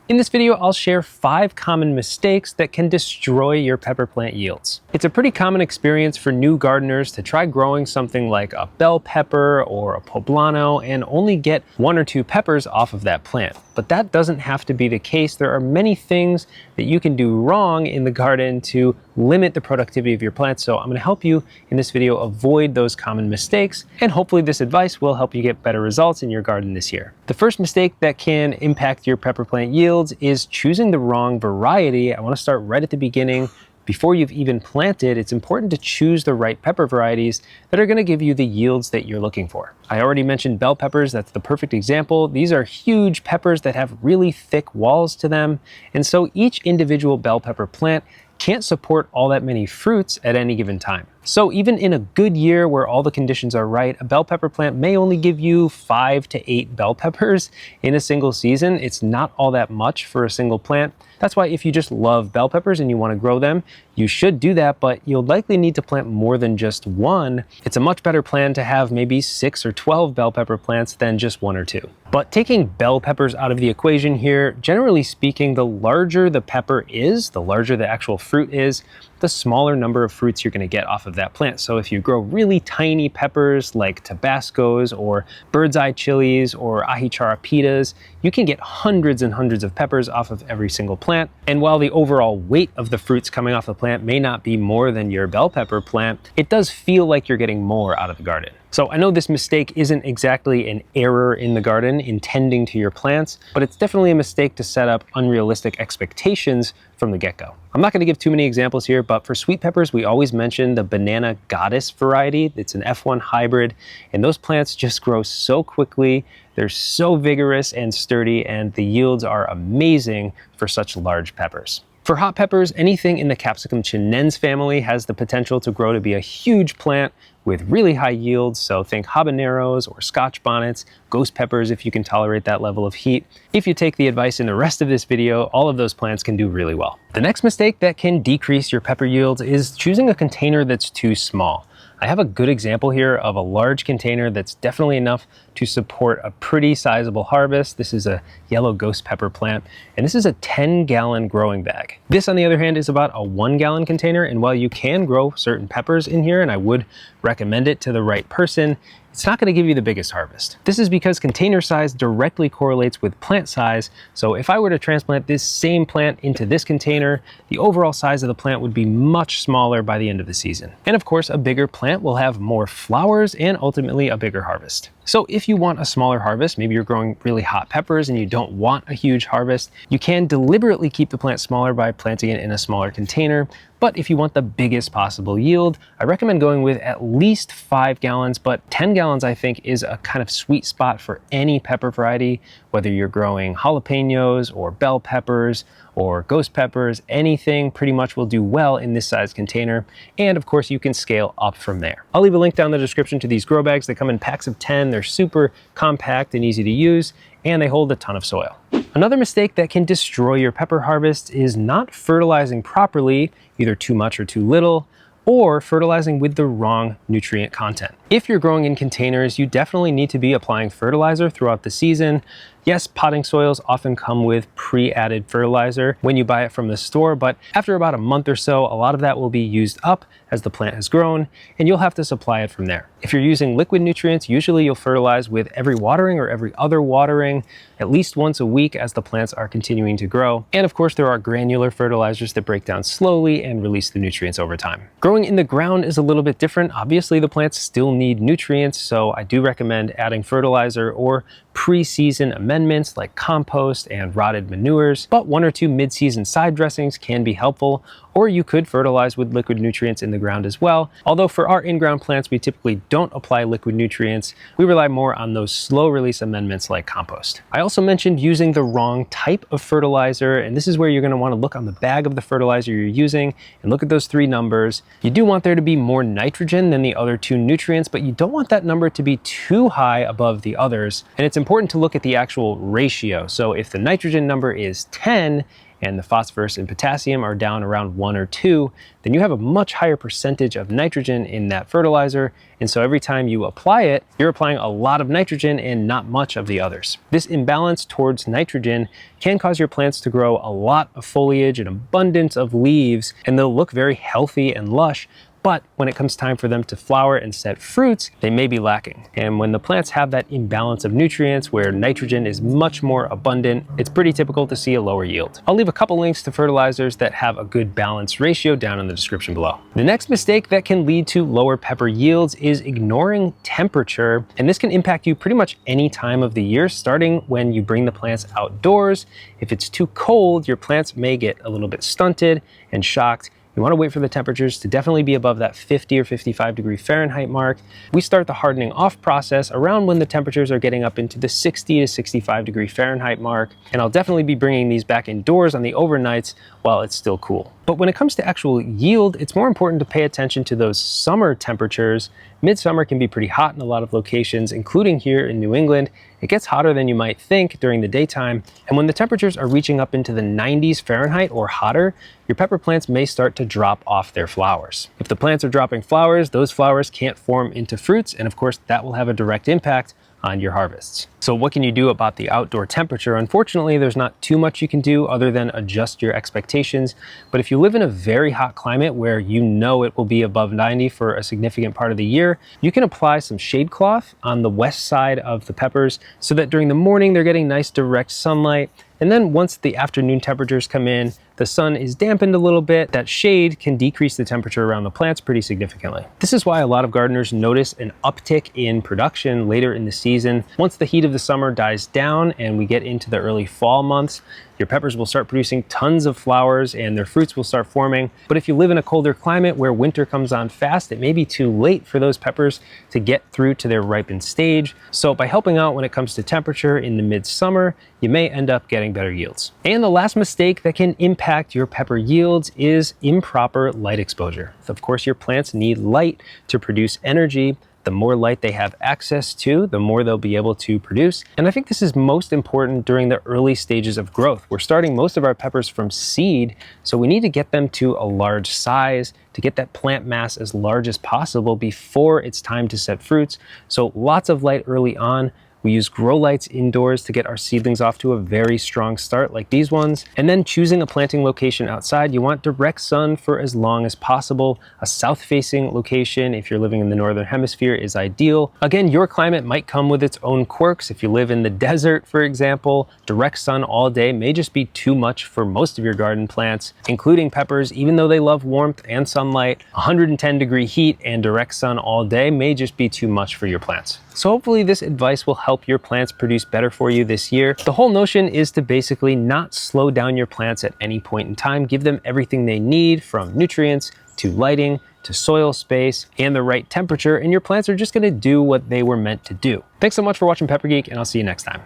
In this video, I'll share 5 common mistakes that can destroy your pepper plant yields. It's a pretty common experience for new gardeners to try growing something like a bell pepper or a poblano and only get 1 or 2 peppers off of that plant. But that doesn't have to be the case. There are many things that you can do wrong in the garden to limit the productivity of your plants. So I'm going to help you in this video avoid those common mistakes, and hopefully this advice will help you get better results in your garden this year. The first mistake that can impact your pepper plant yields is choosing the wrong variety. I want to start right at the beginning. Before you've even planted, it's important to choose the right pepper varieties that are going to give you the yields that you're looking for. I already mentioned bell peppers. That's the perfect example. These are huge peppers that have really thick walls to them. And so each individual bell pepper plant can't support all that many fruits at any given time. So even in a good year where all the conditions are right, a bell pepper plant may only give you 5 to 8 bell peppers in a single season. It's not all that much for a single plant. That's why if you just love bell peppers and you want to grow them, you should do that, but you'll likely need to plant more than just 1. It's a much better plan to have maybe 6 or 12 bell pepper plants than just 1 or 2. But taking bell peppers out of the equation here, generally speaking, the larger the pepper is, the larger the actual fruit is, the smaller number of fruits you're going to get off of that plant. So if you grow really tiny peppers like Tabascos or bird's eye chilies or ahicharapitas, you can get hundreds and hundreds of peppers off of every single plant. And while the overall weight of the fruits coming off the plant may not be more than your bell pepper plant, it does feel like you're getting more out of the garden. So I know this mistake isn't exactly an error in the garden in tending to your plants, but it's definitely a mistake to set up unrealistic expectations from the get-go. I'm not going to give too many examples here, but for sweet peppers, we always mention the banana goddess variety. It's an F1 hybrid, and those plants just grow so quickly. They're so vigorous and sturdy, and the yields are amazing for such large peppers. For hot peppers, anything in the Capsicum chinense family has the potential to grow to be a huge plant with really high yields, so think habaneros or scotch bonnets, ghost peppers if you can tolerate that level of heat. If you take the advice in the rest of this video, all of those plants can do really well. The next mistake that can decrease your pepper yields is choosing a container that's too small. I have a good example here of a large container that's definitely enough to support a pretty sizable harvest. This is a yellow ghost pepper plant, and this is a 10-gallon growing bag. This, on the other hand, is about a 1-gallon container, and while you can grow certain peppers in here, and I would recommend it to the right person, it's not going to give you the biggest harvest. This is because container size directly correlates with plant size. So if I were to transplant this same plant into this container, the overall size of the plant would be much smaller by the end of the season. And of course, a bigger plant will have more flowers and ultimately a bigger harvest. So if you want a smaller harvest, maybe you're growing really hot peppers and you don't want a huge harvest, you can deliberately keep the plant smaller by planting it in a smaller container. But if you want the biggest possible yield, I recommend going with at least 5 gallons, but 10 gallons I think is a kind of sweet spot for any pepper variety, whether you're growing jalapenos or bell peppers or ghost peppers, anything pretty much will do well in this size container. And of course you can scale up from there. I'll leave a link down in the description to these grow bags. They come in packs of 10. They're super compact and easy to use, and they hold a ton of soil. Another mistake that can destroy your pepper harvest is not fertilizing properly, either too much or too little, or fertilizing with the wrong nutrient content. If you're growing in containers, you definitely need to be applying fertilizer throughout the season. Yes, potting soils often come with pre-added fertilizer when you buy it from the store, but after about a month or so, a lot of that will be used up as the plant has grown, and you'll have to supply it from there. If you're using liquid nutrients, usually you'll fertilize with every watering or every other watering at least once a week as the plants are continuing to grow. And of course, there are granular fertilizers that break down slowly and release the nutrients over time. Growing in the ground is a little bit different. Obviously, the plants still need nutrients, so I do recommend adding fertilizer or pre-season amendments like compost and rotted manures, but 1 or 2 mid-season side dressings can be helpful, or you could fertilize with liquid nutrients in the ground as well. Although for our in-ground plants, we typically don't apply liquid nutrients. We rely more on those slow release amendments like compost. I also mentioned using the wrong type of fertilizer, and this is where you're going to want to look on the bag of the fertilizer you're using and look at those 3 numbers. You do want there to be more nitrogen than the other 2 nutrients, but you don't want that number to be too high above the others. And it's important to look at the actual ratio. So if the nitrogen number is 10 and the phosphorus and potassium are down around 1 or 2, then you have a much higher percentage of nitrogen in that fertilizer. And so every time you apply it, you're applying a lot of nitrogen and not much of the others. This imbalance towards nitrogen can cause your plants to grow a lot of foliage, an abundance of leaves, and they'll look very healthy and lush. But when it comes time for them to flower and set fruits, they may be lacking. And when the plants have that imbalance of nutrients where nitrogen is much more abundant, it's pretty typical to see a lower yield. I'll leave a couple links to fertilizers that have a good balance ratio down in the description below. The next mistake that can lead to lower pepper yields is ignoring temperature. And this can impact you pretty much any time of the year, starting when you bring the plants outdoors. If it's too cold, your plants may get a little bit stunted and shocked. You want to wait for the temperatures to definitely be above that 50 or 55 degree Fahrenheit mark. We start the hardening off process around when the temperatures are getting up into the 60 to 65 degree Fahrenheit mark. And I'll definitely be bringing these back indoors on the overnights while it's still cool. But when it comes to actual yield, it's more important to pay attention to those summer temperatures. Midsummer can be pretty hot in a lot of locations, including here in New England. It gets hotter than you might think during the daytime. And when the temperatures are reaching up into the 90s Fahrenheit or hotter, your pepper plants may start to drop off their flowers. If the plants are dropping flowers, those flowers can't form into fruits. And of course, that will have a direct impact on your harvests. So what can you do about the outdoor temperature? Unfortunately, there's not too much you can do other than adjust your expectations. But if you live in a very hot climate where you know it will be above 90 for a significant part of the year, you can apply some shade cloth on the west side of the peppers so that during the morning they're getting nice direct sunlight. And then once the afternoon temperatures come in, the sun is dampened a little bit, that shade can decrease the temperature around the plants pretty significantly. This is why a lot of gardeners notice an uptick in production later in the season. Once the heat of the summer dies down and we get into the early fall months, your peppers will start producing tons of flowers and their fruits will start forming. But if you live in a colder climate where winter comes on fast, it may be too late for those peppers to get through to their ripened stage. So by helping out when it comes to temperature in the midsummer, you may end up getting better yields. And the last mistake that can impact your pepper yields is improper light exposure. Of course, your plants need light to produce energy. The more light they have access to, the more they'll be able to produce. And I think this is most important during the early stages of growth. We're starting most of our peppers from seed, so we need to get them to a large size to get that plant mass as large as possible before it's time to set fruits. So lots of light early on. We use grow lights indoors to get our seedlings off to a very strong start like these ones. And then choosing a planting location outside, you want direct sun for as long as possible. A south-facing location, if you're living in the northern hemisphere, is ideal. Again, your climate might come with its own quirks. If you live in the desert, for example, direct sun all day may just be too much for most of your garden plants, including peppers. Even though they love warmth and sunlight, 110 degree heat and direct sun all day may just be too much for your plants. So hopefully this advice will help your plants produce better for you this year. The whole notion is to basically not slow down your plants at any point in time. Give them everything they need, from nutrients to lighting to soil space and the right temperature, and your plants are just gonna do what they were meant to do. Thanks so much for watching Pepper Geek, and I'll see you next time.